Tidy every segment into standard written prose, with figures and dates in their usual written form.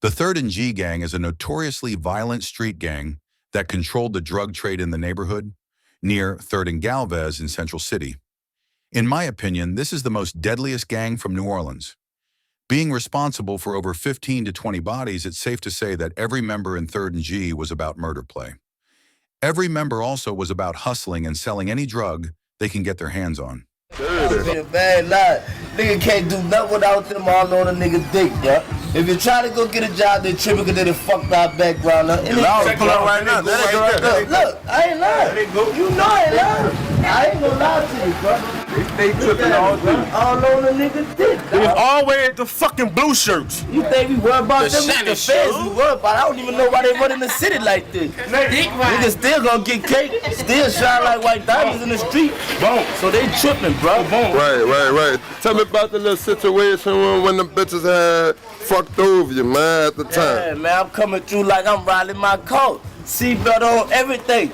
The 3rd and G gang is a notoriously violent street gang that controlled the drug trade in the neighborhood near 3rd and Galvez in Central City. In my opinion, this is the most deadliest gang from New Orleans. Being responsible for over 15 to 20 bodies, it's safe to say that every member in 3rd and G was about murder play. Every member also was about hustling and selling any drug they can get their hands on. Been a bad lot. Nigga can't do nothing without them all on a nigga dick, yeah. If you try to go get a job, they tripping because they done fucked our background up. And right now. Look, I ain't lying. You know I ain't lying. I ain't gonna lie to you, bro. They tripping all day. All on a nigga dick, dog. It's always the fucking blue shirts. You think we worry about them? The feds we worry about. I don't even know why they run in the city like this. Niggas still gonna get cake, still shine like white diamonds in the street. Boom. So they tripping, bro. Boom. Right. Tell me about the little situation when the bitches had fucked over you, man, at the time. Yeah, man, I'm coming through like I'm riding my coat. Seatbelt on, everything.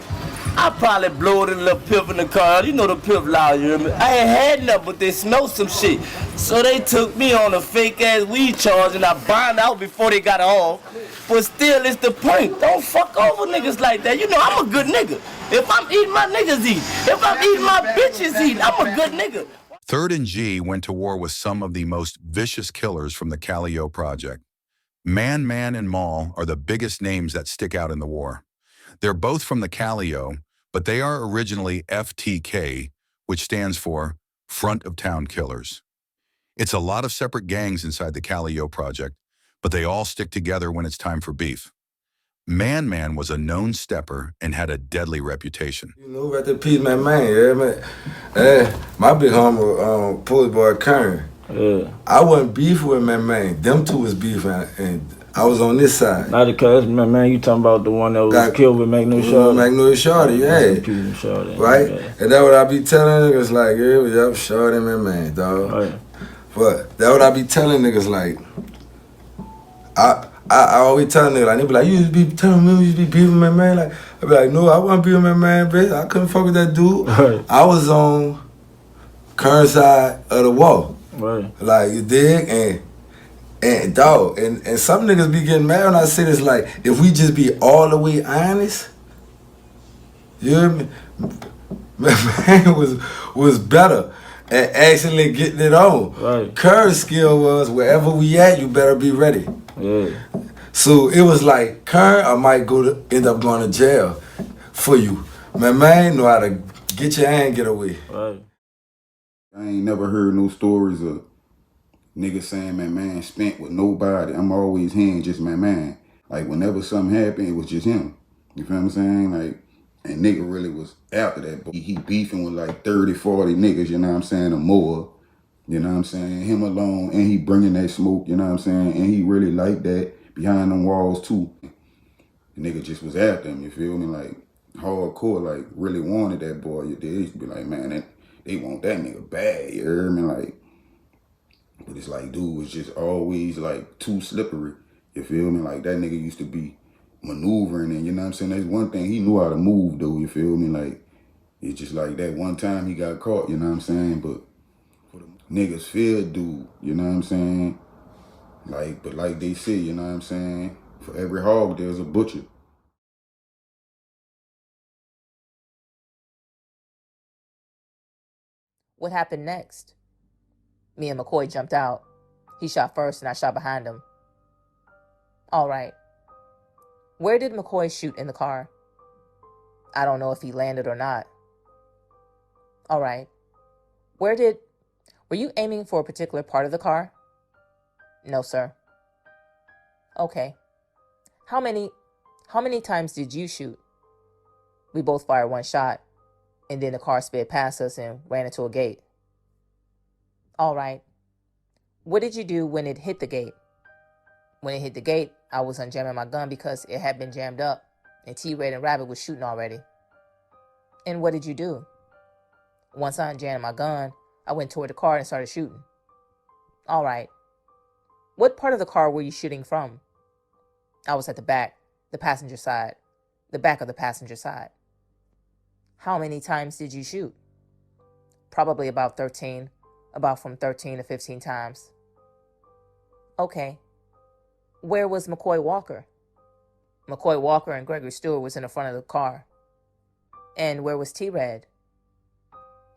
I probably blow it in a little piff in the car. You know the piff loud, you hear me? I ain't had nothing, but they smelled some shit. So they took me on a fake-ass weed charge, and I bond out before they got off. But still, it's the point. Don't fuck over niggas like that. You know, I'm a good nigga. If I'm eating, my niggas eat. If I'm eating, my bitches eat. I'm a good nigga. 3rd and G went to war with some of the most vicious killers from the CALLIOPE project. Man, and Maul are the biggest names that stick out in the war. They're both from the CALLIOPE, but they are originally FTK, which stands for Front of Town Killers. It's a lot of separate gangs inside the CALLIOPE project, but they all stick together when it's time for beef. Man was a known stepper and had a deadly reputation. You know, at the peace, man, yeah, man. My big homie, Police Boy Kern. Yeah. I wasn't beefing with man. Them two was beefing, and I was on this side. Not because, man, you talking about the one that was killed with Magnolia Shorty? Magnolia Shorty, yeah. Shorty, right? Yeah. And that's what I be telling niggas, like, yeah, Shorty, man, dog. Right. But that's what I be telling niggas, like, I always tell niggas, like, they be like, you used to be telling me you used to be beefing with man. Like, I be like, no, I wasn't beefing with man, bitch. I couldn't fuck with that dude. Right. I was on Kern's side of the wall. Right. Like, you dig? And dog, and some niggas be getting mad when I say this, like, if we just be all the way honest, you hear me? Man was better at actually getting it on. Right. Kerr's skill was, wherever we at, you better be ready. Yeah. So it was like, Kerr, I might end up going to jail for you. Man know how to get your hand get away. Right. I ain't never heard no stories of niggas saying, man spent with nobody. I'm always hearing just man. Like, whenever something happened, it was just him. You feel what I'm saying? Like, and nigga really was after that. But he beefing with like 30, 40 niggas, you know what I'm saying, or more. You know what I'm saying? Him alone, and he bringing that smoke, you know what I'm saying? And he really liked that behind them walls too. The nigga just was after him, you feel me? Like, hardcore, like, really wanted that boy. They used to be like, man, they want that nigga bad, you hear me? Like, but it's like, dude was just always like too slippery. You feel me? Like, that nigga used to be maneuvering, and you know what I'm saying? That's one thing, he knew how to move though, you feel me? Like, it's just like that one time he got caught, you know what I'm saying? But niggas fear dude, you know what I'm saying? Like, but like they say, you know what I'm saying? For every hog, there's a butcher. What happened next? Me and McCoy jumped out. He shot first and I shot behind him. All right. Where did McCoy shoot in the car? I don't know if he landed or not. All right. Were you aiming for a particular part of the car? No, sir. Okay. How many times did you shoot? We both fired one shot, and then the car sped past us and ran into a gate. All right. What did you do when it hit the gate? When it hit the gate, I was unjamming my gun because it had been jammed up, and T-Red and Rabbit was shooting already. And what did you do? Once I unjammed my gun, I went toward the car and started shooting. All right. What part of the car were you shooting from? I was at the back, the passenger side, the back of the passenger side. How many times did you shoot? Probably about 13, about from 13 to 15 times. Okay. Where was McCoy Walker? McCoy Walker and Gregory Stewart was in the front of the car. And where was T-Red?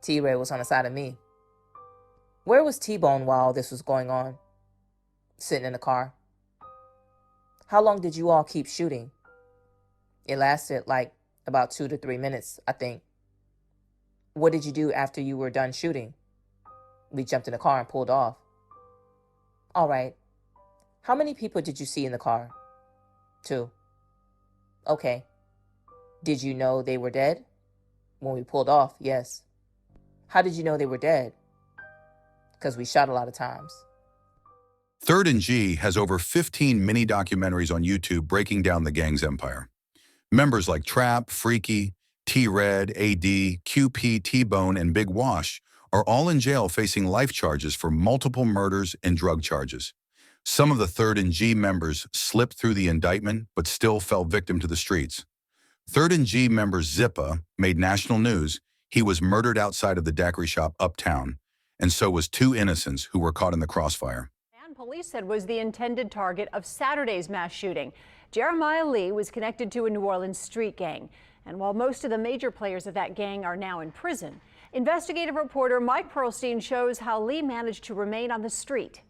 T-Red was on the side of me. Where was T-Bone while all this was going on? Sitting in the car. How long did you all keep shooting? It lasted like about 2 to 3 minutes, I think. What did you do after you were done shooting? We jumped in the car and pulled off. All right. How many people did you see in the car? 2. Okay. Did you know they were dead? When we pulled off, yes. How did you know they were dead? Because we shot a lot of times. 3rd and G has over 15 mini documentaries on YouTube breaking down the gang's empire. Members like Trap, Freaky, T-Red, AD, QP, T-Bone, and Big Wash are all in jail facing life charges for multiple murders and drug charges. Some of the 3rd and G members slipped through the indictment but still fell victim to the streets. 3rd and G member Zippa made national news. He was murdered outside of the daiquiri shop uptown, and so was 2 innocents who were caught in the crossfire. And police said was the intended target of Saturday's mass shooting. Jeremiah Lee was connected to a New Orleans street gang. And while most of the major players of that gang are now in prison, investigative reporter Mike Perlstein shows how Lee managed to remain on the street.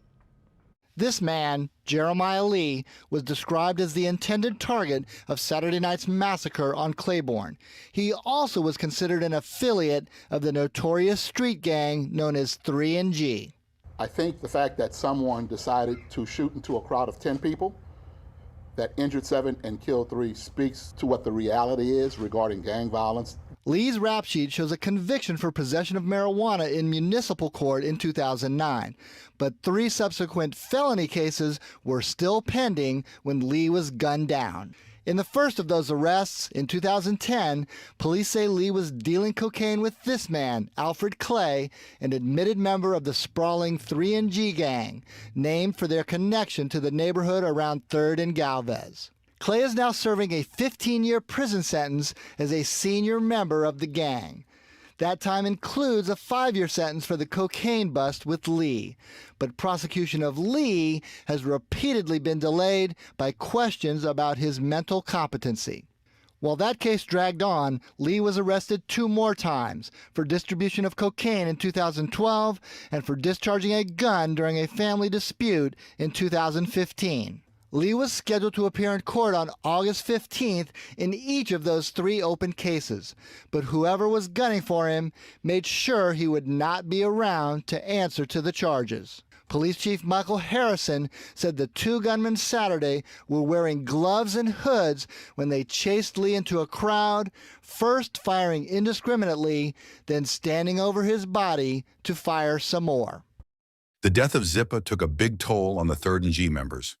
This man, Jeremiah Lee, was described as the intended target of Saturday night's massacre on Claiborne. He also was considered an affiliate of the notorious street gang known as 3 and G. I think the fact that someone decided to shoot into a crowd of 10 people that injured 7 and killed 3 speaks to what the reality is regarding gang violence. Lee's rap sheet shows a conviction for possession of marijuana in municipal court in 2009, but 3 subsequent felony cases were still pending when Lee was gunned down. In the first of those arrests, in 2010, police say Lee was dealing cocaine with this man, Alfred Clay, an admitted member of the sprawling 3 and G gang, named for their connection to the neighborhood around 3rd and Galvez. Clay is now serving a 15-year prison sentence as a senior member of the gang. That time includes a 5-year sentence for the cocaine bust with Lee. But prosecution of Lee has repeatedly been delayed by questions about his mental competency. While that case dragged on, Lee was arrested 2 more times for distribution of cocaine in 2012 and for discharging a gun during a family dispute in 2015. Lee was scheduled to appear in court on August 15th in each of those 3 open cases, but whoever was gunning for him made sure he would not be around to answer to the charges. Police Chief Michael Harrison said the 2 gunmen Saturday were wearing gloves and hoods when they chased Lee into a crowd, first firing indiscriminately, then standing over his body to fire some more. The death of Zippa took a big toll on the 3rd and G members.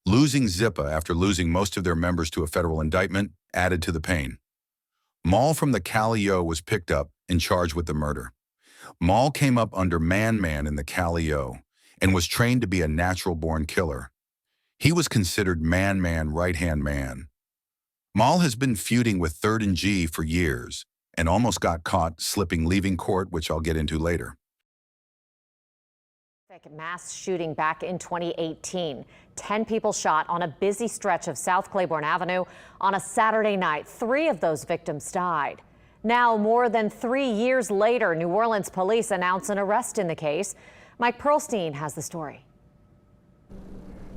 Losing Zippa after losing most of their members to a federal indictment added to the pain. Maul from the CALLIOPE was picked up and charged with the murder. Maul came up under Man in the CALLIOPE and was trained to be a natural-born killer. He was considered Man right-hand man. Maul has been feuding with 3rd and G for years and almost got caught slipping leaving court, which I'll get into later. Mass shooting back in 2018. 10 people shot on a busy stretch of South Claiborne Avenue on a Saturday night. 3 of those victims died. Now, more than 3 years later, New Orleans police announce an arrest in the case. Mike Perlstein has the story.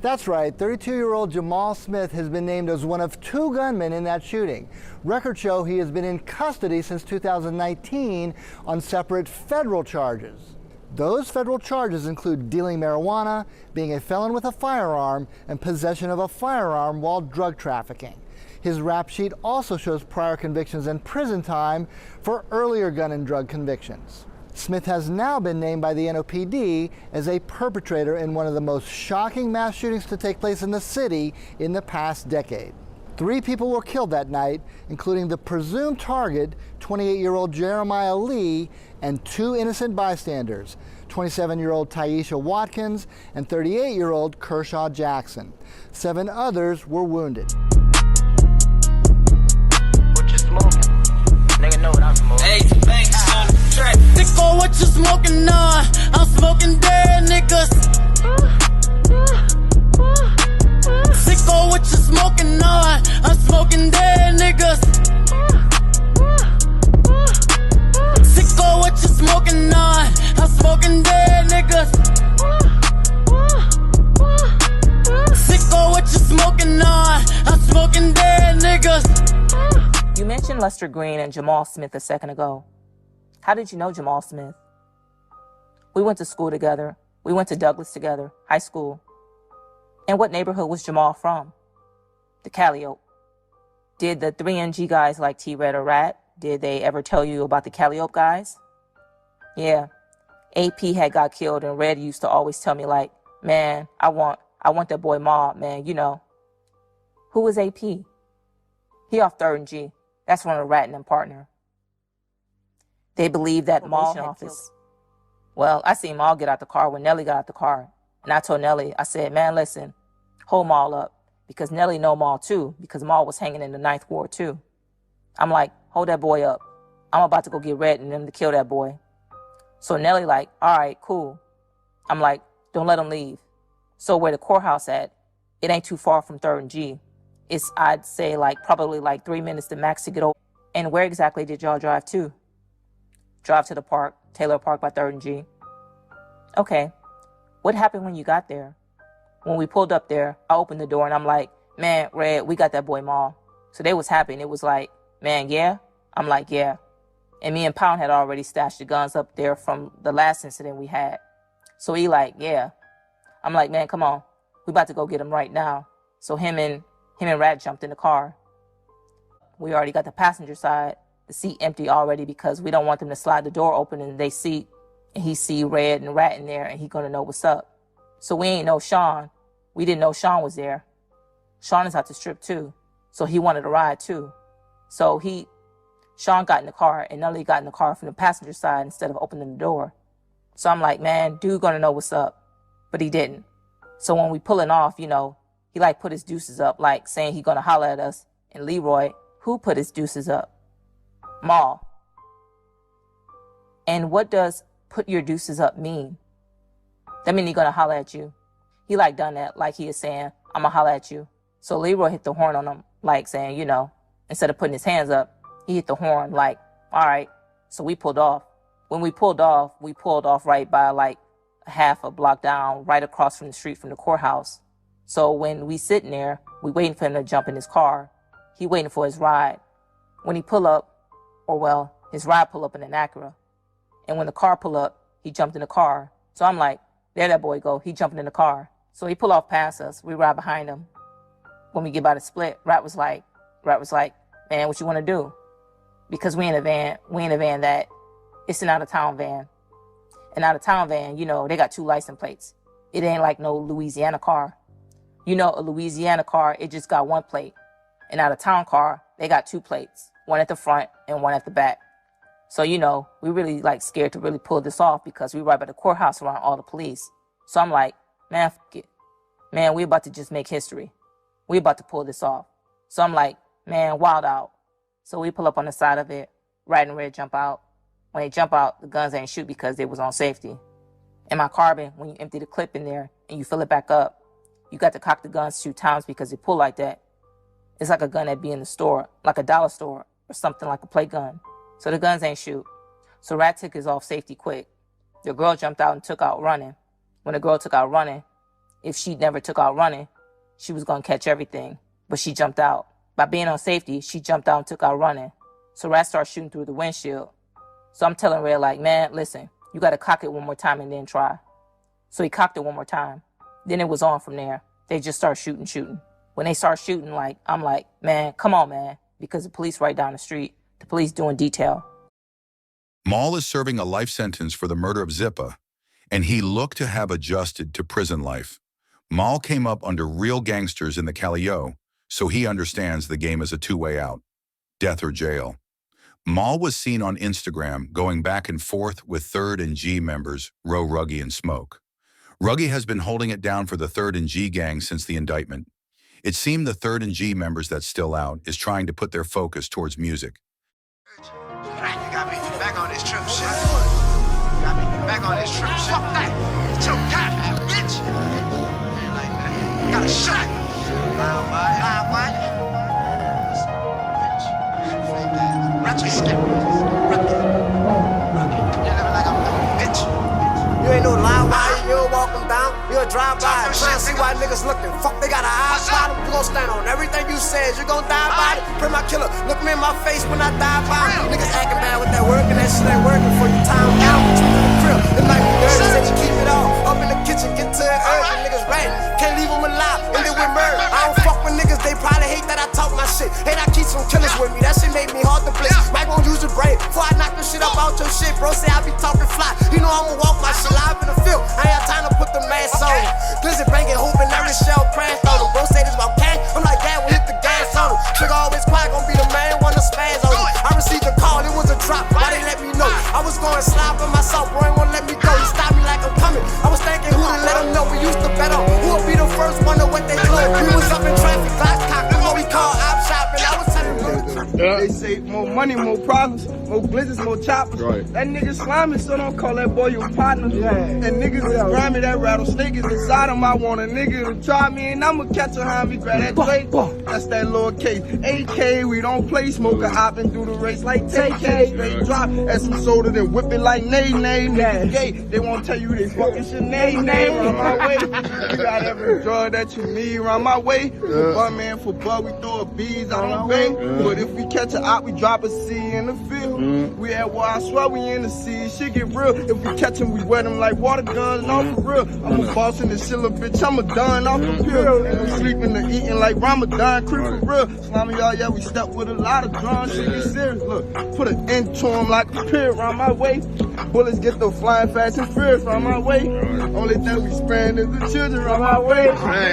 That's right, 32-year-old Jamal Smith has been named as one of 2 gunmen in that shooting. Records show he has been in custody since 2019 on separate federal charges. Those federal charges include dealing marijuana, being a felon with a firearm, and possession of a firearm while drug trafficking. His rap sheet also shows prior convictions and prison time for earlier gun and drug convictions. Smith has now been named by the NOPD as a perpetrator in one of the most shocking mass shootings to take place in the city in the past decade. 3 people were killed that night, including the presumed target, 28-year-old Jeremiah Lee, and 2 innocent bystanders, 27-year-old Taisha Watkins and 38-year-old Kershaw Jackson. 7 others were wounded. What you smoking? Nigga know what I'm smoking. Hey, thanks on the track. SICKO, what you smoking on? I'm smoking dead niggas. smoking on? I'm smoking dead niggas. Sicko, what you smoking on? I'm smoking dead niggas. Sicko, what you smoking on? I'm smoking dead niggas. You mentioned Lester Green and Jamal Smith a second ago. How did you know Jamal Smith? We went to school together. We went to Douglas together, high school. And what neighborhood was Jamal from? The CALLIOPE. Did the 3NG guys like T-Red or Rat? Did they ever tell you about the CALLIOPE guys? Yeah. AP had got killed and Red used to always tell me like, man, I want that boy Maul, man, you know. Who was AP? He off 3rd and G. That's one of the Rat and them partner. They believe that Maul office. Well, I seen Maul get out the car when Nelly got out the car. And I told Nelly, I said, man, listen, hold Maul up. Because Nelly know Maul too, because Maul was hanging in the 9th Ward too. I'm like, hold that boy up. I'm about to go get Red and them to kill that boy. So Nelly like, all right, cool. I'm like, don't let him leave. So where the courthouse at, it ain't too far from 3rd and G. It's, I'd say, probably 3 minutes to max to get over. And where exactly did y'all drive to? Drive to the park, Taylor Park by 3rd and G. Okay. What happened when you got there? When we pulled up there, I opened the door and I'm like, man, Red, we got that boy Maul. So they was happy and it was like, man, yeah? I'm like, yeah. And me and Pound had already stashed the guns up there from the last incident we had. So he like, yeah. I'm like, man, come on. We about to go get him right now. So him and Rat jumped in the car. We already got the passenger side, the seat empty already because we don't want them to slide the door open and they see, and he see Red and Rat in there and he gonna know what's up. So we ain't know Sean. We didn't know Sean was there. Sean is out to strip too. So he wanted a ride too. So Sean got in the car and Nelly got in the car from the passenger side instead of opening the door. So I'm like, man, dude gonna know what's up. But he didn't. So when we pulling off, you know, he put his deuces up, saying he gonna holler at us. And Leroy, who put his deuces up? Maul. And what does put your deuces up mean? That mean he gonna holler at you. He done that, he is saying, I'ma holler at you. So Leroy hit the horn on him, saying, you know, instead of putting his hands up, he hit the horn, all right. So we pulled off. When we pulled off right by a half a block down, right across from the street from the courthouse. So when we sitting there, we waiting for him to jump in his car. He waiting for his ride. When he pull up, his ride pull up in an Acura. And when the car pull up, he jumped in the car. So I'm like, there that boy go. He jumping in the car. So he pull off past us. We ride behind him. When we get by the split, Rat was like, man, what you want to do? Because we in a van that it's an out-of-town van. An out-of-town van, you know, they got 2 license plates. It ain't like no Louisiana car. You know, a Louisiana car, it just got 1 plate. An out-of-town car, they got 2 plates. 1 at the front and 1 at the back. So, you know, we really scared to really pull this off because we right by the courthouse around all the police. So I'm like, man, f it. Man, we about to just make history. We about to pull this off. So I'm like, man, wild out. So we pull up on the side of it. Rat and Red jump out. When they jump out, the guns ain't shoot because they was on safety. In my carbine, when you empty the clip in there and you fill it back up, you got to cock the guns 2 times because they pull like that. It's like a gun that be in the store, like a dollar store or something like a play gun. So the guns ain't shoot. So Rat took his off safety quick. The girl jumped out and took out running. When the girl took out running, if she never took out running, she was going to catch everything. But she jumped out. By being on safety, she jumped out and took out running. So Rat started shooting through the windshield. So I'm telling Red, man, listen, you got to cock it 1 more time and then try. So he cocked it 1 more time. Then it was on from there. They just start shooting. When they start shooting, I'm like, man, come on, man. Because the police right down the street. The police doing detail. Maul is serving a life sentence for the murder of Zippa, and he looked to have adjusted to prison life. Maul came up under real gangsters in the CALLIOPE, so he understands the game is a 2-way out. Death or jail. Maul was seen on Instagram going back and forth with 3rd and G members, Ro, Ruggie, and Smoke. Ruggie has been holding it down for the 3rd and G gang since the indictment. It seemed the 3rd and G members that's still out is trying to put their focus towards music. You got me back on this trip shit. You got me back on this trip shit. Fuck that. It's your cat, bitch. Ain't like that. Got a shot. niggas looking. Fuck, they got an eye problem. You gon' stand on everything you said. You gon' die by it. Pray my killer, look me in my face when I die by it. Niggas acting bad with that work and that shit ain't working for you. Time out, but you in the crib. It might be dirty, said you keep it off. Up in the kitchen, get to it urgent. Niggas right, can't leave them alive. And then we murder. I don't fuck with niggas, they probably hate that I talk my shit. Hate I keep some killers with me. That shit made me hard to blitz. Might gon' use your brain before I knock this shit up out your shit. Bro say I be talking fly. You know I'ma walk my shit live in the field. I ain't got time to put the mask on. Blizzard banging, hooping, every shell crashed on him. Bro say this about cash. I'm like, yeah, we'll hit the gas on him. Trigger always quiet, gon' be the man, wanna spaz on him. I received a call, it was a drop. Why they let me know? I was going slide for myself, bro ain't wanna let me go. He stopped me like I'm coming. I was thinking who to let him know. We used to bet on who'll be the first one to wet they clothes. We was up in traffic, Glock cock, that's what we call op shopping. I was telling you. They say more money, more problems, more blizzards, more choppers. Right. That nigga slimy, so don't call that boy your partner. Yeah. And niggas is grimy, that rattlesnake is inside him. I want a nigga to try me, and I'ma catch a homie, grab that plate. That's that lowercase AK, we don't play. Smoke a hop and do the race like TK. Straight drop, add some soda, then whip it like Nay. Niggas gay, they won't tell you they fucking shit Nay. Round my way, you got every drug that you need round my way. For bud man, for bud, we throw a bees out on bait. But if we catch a op, we drop a C in the field. We at war, I swear we in the sea. Shit get real. If we catch them, we wet them like water guns. No, for real. I'm a boss in this shit, little bitch. I'm a done off the pill. And I'm sleeping and eating like Ramadan. Creep for real. Slimy y'all, yeah, we step with a lot of drums. Shit get serious. Look, put an end to them like a pill around my way. Bullets get the flying fast and furious around my way. Only thing we sparing is the children around my way.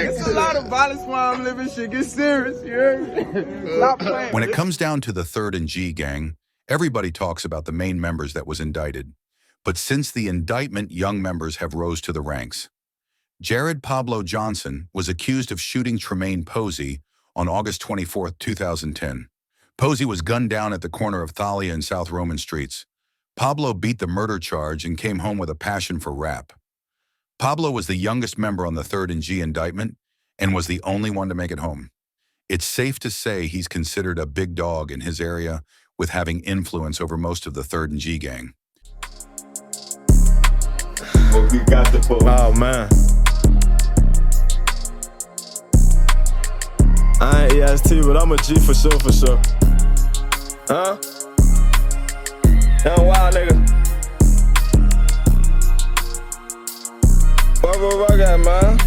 It's a lot of violence while I'm living. Shit get serious. You heard me? Stop playing. When it comes down to the 3rd and G gang, everybody talks about the main members that was indicted. But since the indictment, young members have rose to the ranks. Jared Pablo Johnson was accused of shooting Tremaine Posey on August 24, 2010. Posey was gunned down at the corner of Thalia and South Roman Streets. Pablo beat the murder charge and came home with a passion for rap. Pablo was the youngest member on the 3rd and G indictment and was the only one to make it home. It's safe to say he's considered a big dog in his area, with having influence over most of the 3rd and G gang. Oh man, I ain't EST, but I'm a G for sure. Huh? Young wild nigga. What I got, man?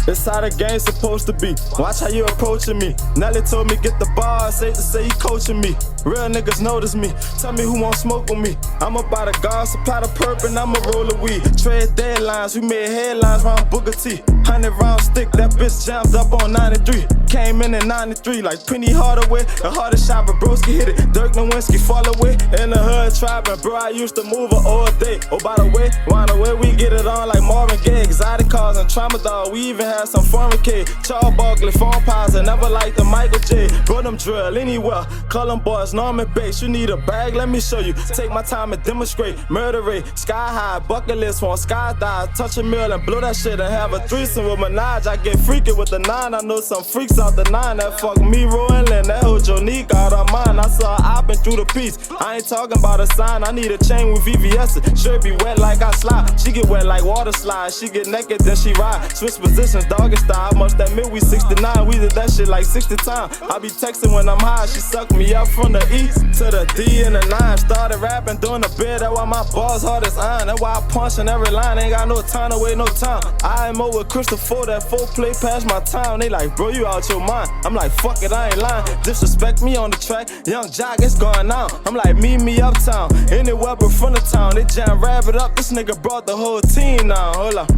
It's how the game's supposed to be. Watch how you approaching me. Nelly told me get the bar, safe to say he coaching me. Real niggas notice me. Tell me who won't smoke with me. I'm about to guard, supply the perp, and I'ma roll a weed. Trade deadlines, we made headlines round Booker T. 100 round stick, that bitch jammed up on 93. Came in 93 like Penny Hardaway. The hardest shot, but broski hit it. Dirk Nowinski fall away. In the hood trapping, bro, I used to move her all day. Oh, by the way, round the way, we get it on like Marvin Gaye. Exotic cars and trauma dog, we even had some foreign kid. Charles Barkley, phone pies, and never liked the Michael J. Bro, them drill anywhere. Call them boys Norman Bates. You need a bag, let me show you. Take my time and demonstrate. Murder rate, sky high, bucket list on skydive. Touch a meal and blow that shit and have a threesome with Minaj. I get freaky with the 9. I know some freaks out the 9 that fuck me rolling. That whole Jonique out of mine. I saw her opping through the piece. I ain't talking about a sign. I need a chain with VVS. Sure be wet like I slide. She get wet like water slide. She get naked, then she ride. Switch positions, doggy style. I must admit we 69. We did that shit like 60 times. I be texting when I'm high. She suck me up from the east to the D and the 9. Started rapping, doing the bid. That's why my balls hard as iron. That's why I punch in every line. Ain't got no time to wait no time. I am over Christopher. That 4 play past my time. They like, bro, you out your mind. I'm like, fuck it, I ain't lying. Disrespect me on the track. Young Jock, it's going on. I'm like, meet me uptown. Anywhere but front of town. They jam rabbit up. This nigga brought the whole team now. Hold up.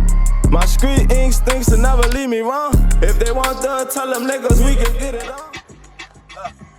My street instincts will never leave me wrong. If they want to, tell them niggas we can get it on.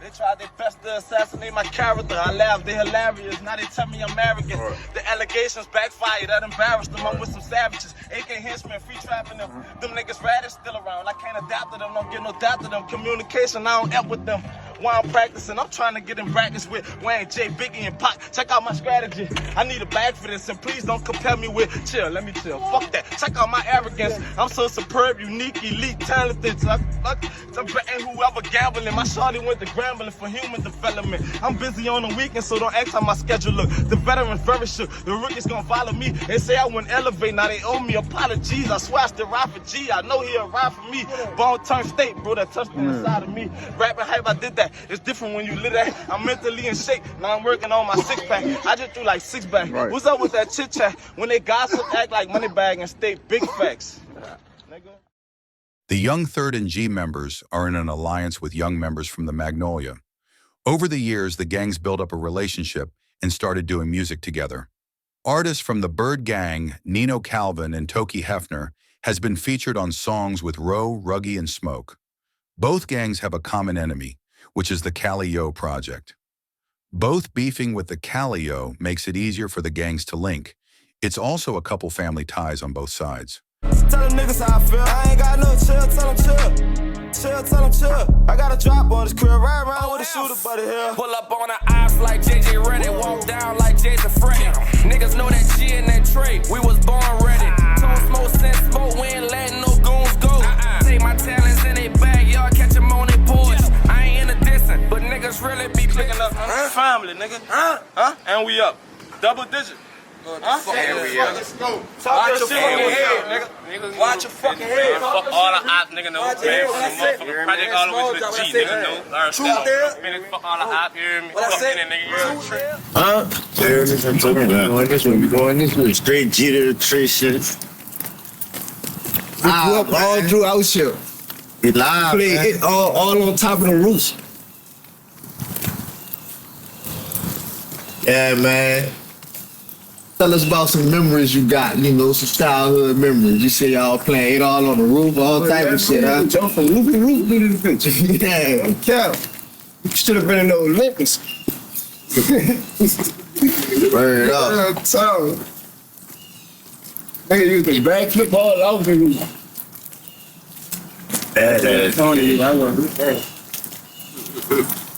They tried their best to assassinate my character. I laugh, they hilarious. Now they tell me I'm arrogant. The allegations backfire, that embarrassed them. I'm with some savages. AK henchmen, free trapping them. Them niggas radish still around. I can't adapt to them, don't get no doubt to them. Communication, I don't F with them. while I'm practicing. I'm trying to get in brackets with Wayne, J, Biggie, and Pac. Check out my strategy. I need a bag for this, and please don't compare me with chill. Let me chill. Fuck that. Check out my arrogance. I'm so superb, unique, elite, talented. I'm betting whoever gambling. My shawty went to Grambling for human development. I'm busy on the weekend, so don't ask how my schedule look. The veterans very shook. The rookies gonna follow me. They say I wouldn't elevate. Now they owe me apologies. I swear I still ride for G. I know he'll ride for me. Bone turn state, bro. That touched me inside of me. Rapping hype, I did that. It's different when you lit that. I'm mentally in shape. Now I'm working on my six pack. I just threw like 6 back. Right. What's up with that chit chat? When they gossip, act like money bag and state big facts. The young 3rd and G members are in an alliance with young members from the Magnolia. Over the years, the gangs built up a relationship and started doing music together. Artists from the Bird Gang, Nino Calvin and Toki Hefner, has been featured on songs with Roe, Ruggy, and Smoke. Both gangs have a common enemy, which is the CALLIOPE project. Both beefing with the CALLIOPE makes it easier for the gangs to link. It's also a couple family ties on both sides. Tell them niggas how I feel. I ain't got no chill, tell them chill. Chill, tell them chill. I got a drop on this crib, right around with a shooter buddy here. Pull up on the ops like JJ ready. Walk down like Jason Freddy. Niggas know that G in that tray. We was born ready. Told smoke, send smoke. We ain't letting no goons go. Take my talents in they backyard, catch them on they porch. I ain't in the distance, but niggas really be picking up. Family, nigga. Huh? And we up. Double digit. Let's go. Watch your fucking head, nigga. Watch your fucking head. Fuck all the ops, nigga. No, project all the way to the G, nigga. No, truth there. Fuck all the ops, you hear me? What I said? Huh? I'm talking about going this way. We going this way. Straight G to the tree shit. We grew up all through our shit. It live. Play it all on top of the roof. Yeah, man. Tell us about some memories you got, you know, some childhood memories. You say y'all playing it all on the roof, all type of shit, huh? Jump from roof to roof to this bitch. Yeah. Cap. You should have been in the Olympics. Word up. Nigga used to backflip all over the roof. Badass. I